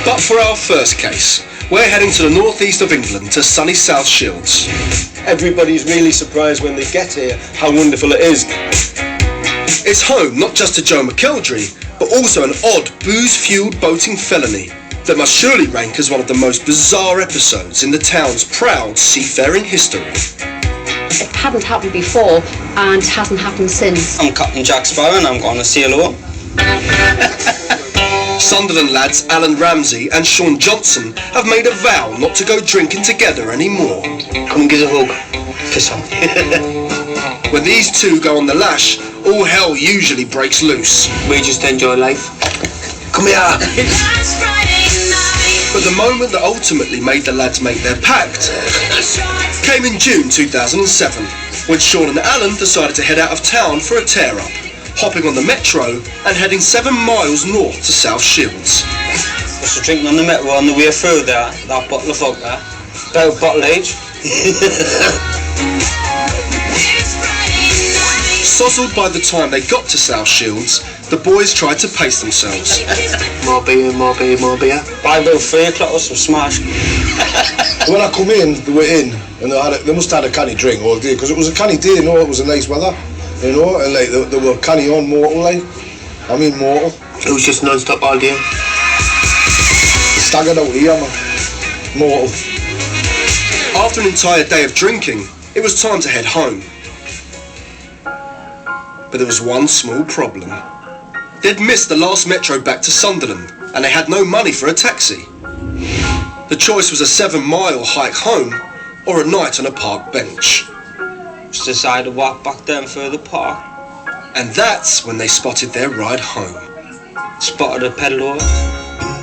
But for our first case, we're heading to the northeast of England to sunny South Shields. Everybody's really surprised when they get here how wonderful it is. It's home not just to Joe McKeldry, but also an odd booze-fueled boating felony that must surely rank as one of the most bizarre episodes in the town's proud seafaring history. It hadn't happened before and hasn't happened since. I'm Captain Jack Sparrow and I'm going to sail over. Sunderland lads Alan Ramsey and Sean Johnson have made a vow not to go drinking together anymore. Come and give us a hug. Piss off. When these two go on the lash, all hell usually breaks loose. We just enjoy life. Come here! But the moment that ultimately made the lads make their pact came in June 2007, when Sean and Alan decided to head out of town for a tear-up, hopping on the metro and heading 7 miles north to South Shields. Just drinking on the metro on the way through there, that bottle of vodka, about bottle age. Sozzled by the time they got to South Shields, the boys tried to pace themselves. More beer, more beer, more beer. By about 3 o'clock with some smash. When I come in, they were in, and they must have had a canny drink all day, because it was a canny day, you know, it was a nice weather, you know, and like they were canny on mortal, like, I mean mortal. It was just non-stop all day. Staggered out here, man. Mortal. After an entire day of drinking, it was time to head home. But there was one small problem. They'd missed the last metro back to Sunderland, and they had no money for a taxi. The choice was a 7-mile hike home, or a night on a park bench. Just decided to walk back down through the park. And that's when they spotted their ride home. Spotted a pedalo.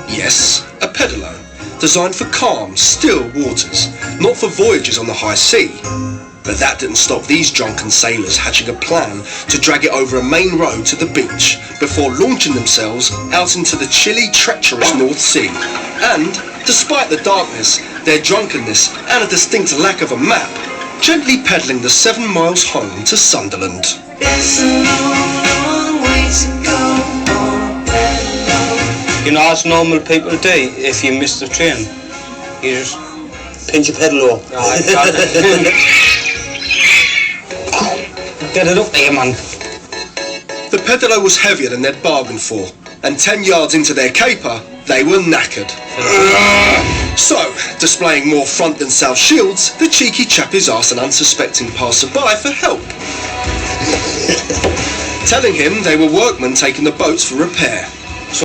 Yes, a pedalo, designed for calm, still waters, not for voyages on the high sea. But that didn't stop these drunken sailors hatching a plan to drag it over a main road to the beach before launching themselves out into the chilly, treacherous North Sea. And, despite the darkness, their drunkenness and a distinct lack of a map, gently pedalling the 7 miles home to Sunderland. It's a long, long way to go on pedalo. You know, as normal people do, if you miss the train, you just pinch a pedalo. Get it up there, man. The pedalo was heavier than they'd bargained for, and 10 yards into their caper, they were knackered. So, displaying more front than South Shields, the cheeky chappies asked an unsuspecting passerby for help. Telling him they were workmen taking the boats for repair.